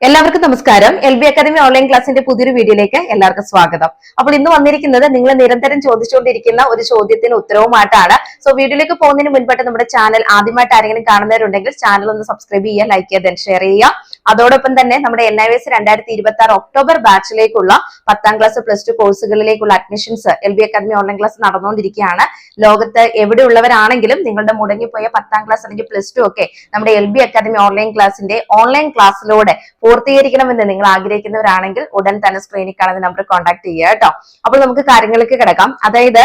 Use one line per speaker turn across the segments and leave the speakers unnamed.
എല്ലാവർക്കും നമസ്കാരം. LB academy online ക്ലാസിന്റെ പുതിയൊരു വീഡിയോയിലേക്ക് എല്ലാവർക്കും സ്വാഗതം. അപ്പോൾ ഇന്ന് വന്നിരിക്കുന്നത് നിങ്ങൾ നിരന്തരം ചോദിച്ചുകൊണ്ടിരിക്കുന്ന ഒരു ചോദ്യത്തിന് ഉത്തരവുമായിട്ടാണ്. സോ വീഡിയോയിലേക്ക് പോകുന്നതിന് മുൻപായിട്ട് നമ്മുടെ ചാനൽ ആദ്യമായിട്ട് ആരെങ്കിലും കാണുന്നവരുണ്ടെങ്കിൽ ചാനൽ ഒന്ന് സബ്സ്ക്രൈബ് ചെയ്യുക, ലൈക്ക് ചെയ്യുക, ഷെയർ ചെയ്യുക. അതോടൊപ്പം തന്നെ നമ്മുടെ NIVS 2026 ഒക്ടോബർ ബാച്ചിലേക്കുള്ള 10ാം ക്ലാസ് പ്ലസ് 2 കോഴ്സുകളിലേക്കുള്ള admissions LB academy online class നടന്നുകൊണ്ടിരിക്കുകയാണ്. ലോകത്ത് എവിടെയുള്ളവരാണെങ്കിലും നിങ്ങളുടെ മുടങ്ങിപ്പോയ 10ാം ക്ലാസ് അല്ലെങ്കിൽ പ്ലസ് 2 ഒക്കെ നമ്മുടെ LB അക്കാദമി ഓൺലൈൻ ക്ലാസിന്റെ ഓൺലൈൻ ക്ലാസ്സിലൂടെ പൂർത്തീകരിക്കണമെന്ന് നിങ്ങൾ ആഗ്രഹിക്കുന്നവരാണെങ്കിൽ ഉടൻ തന്നെ സ്ക്രീനിൽ കാണുന്ന നമ്പർ കോൺടാക്ട് ചെയ്യുക കേട്ടോ. അപ്പോൾ നമുക്ക് കാര്യങ്ങളിലേക്ക് കിടക്കാം. അതായത്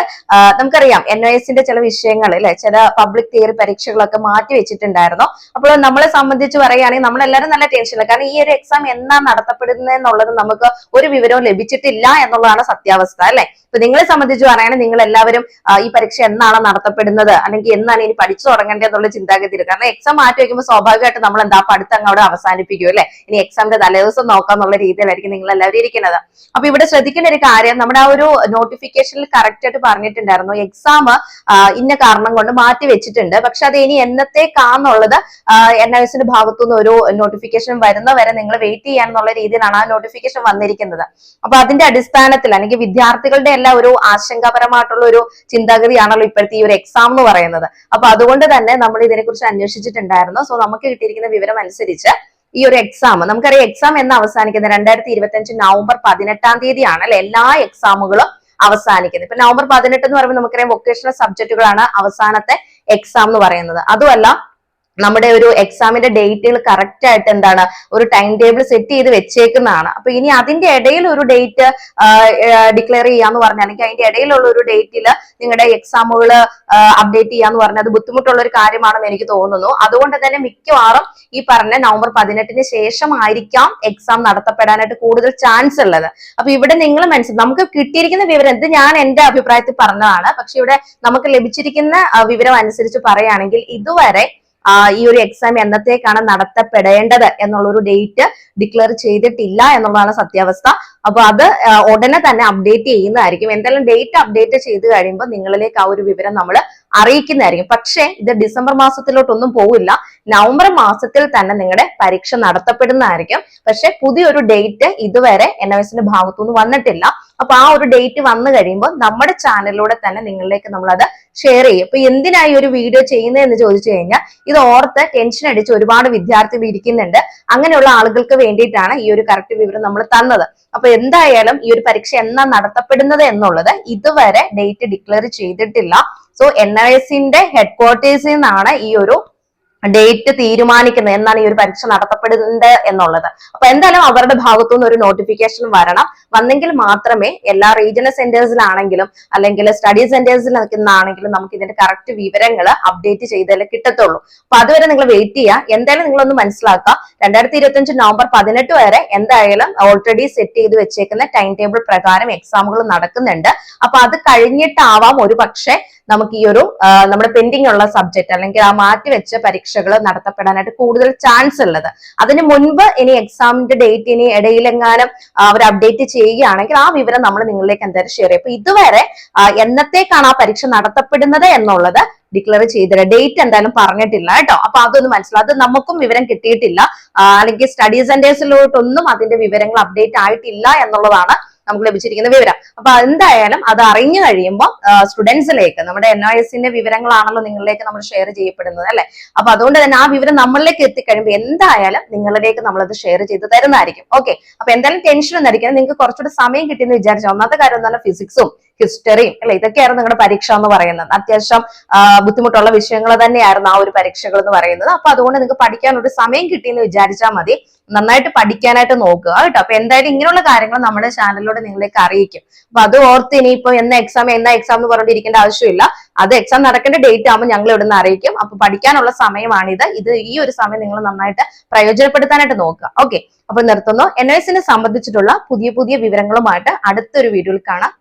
നമുക്കറിയാം NIVSന്റെ ചില വിഷയങ്ങൾ അല്ലെ, ചില പബ്ലിക് തിയറി പരീക്ഷകളൊക്കെ മാറ്റി വെച്ചിട്ടുണ്ടായിരുന്നു. അപ്പോൾ നമ്മളെ സംബന്ധിച്ച് പറയുകയാണെങ്കിൽ നമ്മളെല്ലാവരും നല്ല ടെൻഷനില്ല. കാരണം ഈ ഒരു എക്സാം എന്നാ നടത്തപ്പെടുന്നത് എന്നുള്ളത് നമുക്ക് ഒരു വിവരവും ലഭിച്ചിട്ടില്ല എന്നുള്ളതാണ് സത്യാവസ്ഥ അല്ലെ. ഇപ്പൊ നിങ്ങളെ സംബന്ധിച്ച് പറയുകയാണെങ്കിൽ നിങ്ങൾ എല്ലാവരും ഈ പരീക്ഷ എന്നാണ് നടത്തപ്പെടുന്നത്, അല്ലെങ്കിൽ എന്നാണ് ഇനി പഠിച്ചു തുടങ്ങേണ്ടത് എന്നുള്ള ചിന്താഗതിയിൽ. കാരണം എക്സാം മാറ്റി വെക്കുമ്പോൾ സ്വാഭാവികമായിട്ട് നമ്മൾ എന്താ പഠിത്തം അവിടെ അവസാനിപ്പിക്കും അല്ലെ. ഇനി എക്സാമിന്റെ തലേദിവസം നോക്കാന്നുള്ള രീതിയിലായിരിക്കും നിങ്ങൾ എല്ലാവരും ഇരിക്കുന്നത്. അപ്പൊ ഇവിടെ ശ്രദ്ധിക്കേണ്ട ഒരു കാര്യം, നമ്മുടെ ആ ഒരു നോട്ടിഫിക്കേഷനിൽ കറക്റ്റ് ആയിട്ട് പറഞ്ഞിട്ടുണ്ടായിരുന്നു എക്സാം ഇന്ന കാരണം കൊണ്ട് മാറ്റി വെച്ചിട്ടുണ്ട്. പക്ഷെ അത് ഇനി എന്നത്തേക്കാന്നുള്ളത് NIVSന്റെ ഭാഗത്തുനിന്ന് ഒരു നോട്ടിഫിക്കേഷൻ വരുന്നവരെ നിങ്ങൾ വെയിറ്റ് ചെയ്യാന്നുള്ള രീതിയിലാണ് ആ നോട്ടിഫിക്കേഷൻ വന്നിരിക്കുന്നത്. അപ്പൊ അതിന്റെ അടിസ്ഥാനത്തിൽ അല്ലെങ്കിൽ വിദ്യാർത്ഥികളുടെ എല്ലാം ഒരു ആശങ്കാപരമായിട്ടുള്ള ഒരു ചിന്താഗതിയാണല്ലോ ഇപ്പോഴത്തെ ഈ ഒരു എക്സാം എന്ന് പറയുന്നത്. അപ്പൊ അതുകൊണ്ട് തന്നെ നമ്മൾ ഇതിനെക്കുറിച്ച് അന്വേഷിച്ചിട്ടുണ്ടായിരുന്നു. സോ നമുക്ക് കിട്ടിയിരിക്കുന്ന വിവരം അനുസരിച്ച് ഈ ഒരു എക്സാം നമുക്കറിയാം, എക്സാം എന്ന് അവസാനിക്കുന്നത് 2025 നവംബർ 18-ാം തീയതിയാണ് അല്ലെ എല്ലാ എക്സാമുകളും അവസാനിക്കുന്നത്. ഇപ്പൊ നവംബർ 18 എന്ന് പറയുമ്പോൾ നമുക്കറിയാം വൊക്കേഷണൽ സബ്ജക്റ്റുകളാണ് അവസാനത്തെ എക്സാം എന്ന് പറയുന്നത്. അതുമല്ല നമ്മുടെ ഒരു എക്സാമിന്റെ ഡേറ്റുകൾ കറക്റ്റ് ആയിട്ട് എന്താണ് ഒരു ടൈം ടേബിൾ സെറ്റ് ചെയ്ത് വെച്ചേക്കുന്നതാണ്. അപ്പൊ ഇനി അതിന്റെ ഇടയിൽ ഒരു ഡേറ്റ് ഡിക്ലെയർ ചെയ്യാന്ന് പറഞ്ഞാൽ, അല്ലെങ്കിൽ അതിന്റെ ഇടയിലുള്ള ഒരു ഡേറ്റിൽ നിങ്ങളുടെ എക്സാമുകൾ അപ്ഡേറ്റ് ചെയ്യാന്ന് പറഞ്ഞാൽ അത് ബുദ്ധിമുട്ടുള്ള ഒരു കാര്യമാണെന്ന് എനിക്ക് തോന്നുന്നു. അതുകൊണ്ട് തന്നെ മിക്കവാറും ഈ പറഞ്ഞ നവംബർ 18-ന് ശേഷമായിരിക്കാം എക്സാം നടത്തപ്പെടാനായിട്ട് കൂടുതൽ ചാൻസ് ഉള്ളത്. അപ്പൊ ഇവിടെ നിങ്ങൾ നമുക്ക് കിട്ടിയിരിക്കുന്ന വിവരം ഇത് ഞാൻ എന്റെ അഭിപ്രായത്തിൽ പറഞ്ഞതാണ്. പക്ഷെ ഇവിടെ നമുക്ക് ലഭിച്ചിരിക്കുന്ന വിവരം അനുസരിച്ച് പറയുകയാണെങ്കിൽ ഇതുവരെ ഈ ഒരു എക്സാം എന്നത്തേക്കാണ് നടത്തപ്പെടേണ്ടത് എന്നുള്ള ഒരു ഡേറ്റ് ഡിക്ലെയർ ചെയ്തിട്ടില്ല എന്നുള്ളതാണ് സത്യാവസ്ഥ. അപ്പൊ അത് ഉടനെ തന്നെ അപ്ഡേറ്റ് ചെയ്യുന്നതായിരിക്കും. എന്തായാലും ഡേറ്റ് അപ്ഡേറ്റ് ചെയ്ത് കഴിയുമ്പോൾ നിങ്ങളിലേക്ക് ആ ഒരു വിവരം നമ്മൾ അറിയിക്കുന്നതായിരിക്കും. പക്ഷേ ഇത് ഡിസംബർ മാസത്തിലോട്ടൊന്നും പോവില്ല, നവംബർ മാസത്തിൽ തന്നെ നിങ്ങളുടെ പരീക്ഷ നടത്തപ്പെടുന്നതായിരിക്കും. പക്ഷെ പുതിയൊരു ഡേറ്റ് ഇതുവരെ NIVSന്റെ ഭാഗത്തുനിന്ന് വന്നിട്ടില്ല. അപ്പൊ ആ ഒരു ഡേറ്റ് വന്നു കഴിയുമ്പോൾ നമ്മുടെ ചാനലിലൂടെ തന്നെ നിങ്ങളിലേക്ക് നമ്മൾ അത് ഷെയർ ചെയ്യും. ഇപ്പൊ എന്തിനായി ഒരു വീഡിയോ ചെയ്യുന്നതെന്ന് ചോദിച്ചു കഴിഞ്ഞാൽ ഇത് ഓർത്ത് ടെൻഷൻ അടിച്ച് ഒരുപാട് വിദ്യാർത്ഥികൾ ഇരിക്കുന്നുണ്ട്. അങ്ങനെയുള്ള ആളുകൾക്ക് വേണ്ടിയിട്ടാണ് ഈ ഒരു കറക്റ്റ് വിവരം നമ്മൾ തന്നത്. അപ്പൊ എന്തായാലും ഈ ഒരു പരീക്ഷ എന്നാ നടത്തപ്പെടുന്നത് എന്നുള്ളത് ഇതുവരെ ഡേറ്റ് ഡിക്ലെയർ ചെയ്തിട്ടില്ല. സോ NIVSന്റെ ഹെഡ്ക്വാർട്ടേഴ്സിൽ നിന്നാണ് ഈ ഒരു ഡേറ്റ് തീരുമാനിക്കുന്നത്, എന്നാണ് ഈ ഒരു പരീക്ഷ നടത്തപ്പെടുന്നത് എന്നുള്ളത്. അപ്പൊ എന്തായാലും അവരുടെ ഭാഗത്തുനിന്ന് ഒരു നോട്ടിഫിക്കേഷൻ വന്നെങ്കിൽ മാത്രമേ എല്ലാ റീജിയണൽ സെന്റേഴ്സിലാണെങ്കിലും അല്ലെങ്കിൽ സ്റ്റഡി സെന്റേഴ്സിൽ നിൽക്കുന്നതാണെങ്കിലും നമുക്ക് ഇതിന്റെ കറക്റ്റ് വിവരങ്ങൾ അപ്ഡേറ്റ് ചെയ്താലേ കിട്ടത്തുള്ളൂ. അപ്പൊ അതുവരെ നിങ്ങൾ വെയിറ്റ് ചെയ്യുക. എന്തായാലും നിങ്ങളൊന്ന് മനസ്സിലാക്കുക, 2025 നവംബർ 18 വരെ എന്തായാലും ഓൾറെഡി സെറ്റ് ചെയ്ത് വെച്ചേക്കുന്ന ടൈം ടേബിൾ പ്രകാരം എക്സാമുകൾ നടക്കുന്നുണ്ട്. അപ്പൊ അത് കഴിഞ്ഞിട്ടാവാം ഒരു പക്ഷേ നമുക്ക് ഈ ഒരു നമ്മുടെ പെൻഡിങ് ഉള്ള സബ്ജക്ട് അല്ലെങ്കിൽ ആ മാറ്റിവെച്ച പരീക്ഷകൾ നടത്തപ്പെടാനായിട്ട് കൂടുതൽ ചാൻസ് ഉള്ളത്. അതിന് മുൻപ് ഇനി എക്സാമിന്റെ ഡേറ്റ് ഇനി ഇടയിലെങ്ങാനും അവർ അപ്ഡേറ്റ് ചെയ്യുകയാണെങ്കിൽ ആ വിവരം നമ്മൾ നിങ്ങളിലേക്ക് എന്തായാലും ഷെയർ ചെയ്യും. അപ്പൊ ഇതുവരെ എന്നത്തേക്കാണ് ആ പരീക്ഷ നടത്തപ്പെടുന്നത് എന്നുള്ളത് ഡിക്ലെയർ ചെയ്തില്ല, ഡേറ്റ് എന്തായാലും പറഞ്ഞിട്ടില്ല കേട്ടോ. അപ്പൊ അതൊന്ന് മനസ്സിലാവും. അത് നമുക്കും വിവരം കിട്ടിയിട്ടില്ല, അല്ലെങ്കിൽ സ്റ്റഡി സെന്റേഴ്സിലോട്ടൊന്നും അതിന്റെ വിവരങ്ങൾ അപ്ഡേറ്റ് ആയിട്ടില്ല എന്നുള്ളതാണ് നമുക്ക് ലഭിച്ചിരിക്കുന്ന വിവരം. അപ്പൊ എന്തായാലും അത് അറിഞ്ഞു കഴിയുമ്പോൾ സ്റ്റുഡൻസിലേക്ക് നമ്മുടെ NIVSന്റെ വിവരങ്ങളാണല്ലോ നിങ്ങളിലേക്ക് നമ്മൾ ഷെയർ ചെയ്യപ്പെടുന്നത് അല്ലെ. അപ്പൊ അതുകൊണ്ട് തന്നെ ആ വിവരം നമ്മളിലേക്ക് എത്തിക്കഴിയുമ്പോൾ എന്തായാലും നിങ്ങളിലേക്ക് നമ്മളത് ഷെയർ ചെയ്ത് തരുന്നതായിരിക്കും. ഓക്കെ, അപ്പൊ എന്തായാലും ടെൻഷൻ ഒന്നും അടിക്കണം. നിങ്ങൾക്ക് കുറച്ചുകൂടി സമയം കിട്ടിയെന്ന് വിചാരിച്ചു. ഒന്നാമത്തെ കാര്യം എന്താണ്, ഫിസിക്സും ഹിസ്റ്ററിയും അല്ലെ, ഇതൊക്കെയായിരുന്നു നിങ്ങളുടെ പരീക്ഷ എന്ന് പറയുന്നത്. അത്യാവശ്യം ബുദ്ധിമുട്ടുള്ള വിഷയങ്ങൾ തന്നെയായിരുന്നു ആ ഒരു പരീക്ഷകൾ എന്ന് പറയുന്നത്. അപ്പൊ അതുകൊണ്ട് നിങ്ങൾക്ക് പഠിക്കാൻ ഒരു സമയം കിട്ടിയെന്ന് വിചാരിച്ചാൽ മതി. നന്നായിട്ട് പഠിക്കാനായിട്ട് നോക്കുക കേട്ടോ. അപ്പൊ എന്തായാലും ഇങ്ങനെയുള്ള കാര്യങ്ങൾ നമ്മുടെ ചാനലിലൂടെ നിങ്ങളിലേക്ക് അറിയിക്കും. അപ്പൊ അത് ഓർത്ത് ഇനിയിപ്പോ എന്നാ എക്സാം എന്ന് പറഞ്ഞിരിക്കേണ്ട ആവശ്യമില്ല. അത് എക്സാം നടക്കേണ്ട ഡേറ്റ് ആകുമ്പോൾ ഞങ്ങൾ ഇവിടുന്ന് അറിയിക്കും. അപ്പൊ പഠിക്കാനുള്ള സമയമാണിത്. ഈ ഒരു സമയം നിങ്ങൾ നന്നായിട്ട് പ്രയോജനപ്പെടുത്താനായിട്ട് നോക്കുക. ഓക്കെ, അപ്പൊ നിർത്തുന്നു. NIVSനെ സംബന്ധിച്ചിട്ടുള്ള പുതിയ വിവരങ്ങളുമായിട്ട് അടുത്തൊരു വീഡിയോയിൽ കാണാം.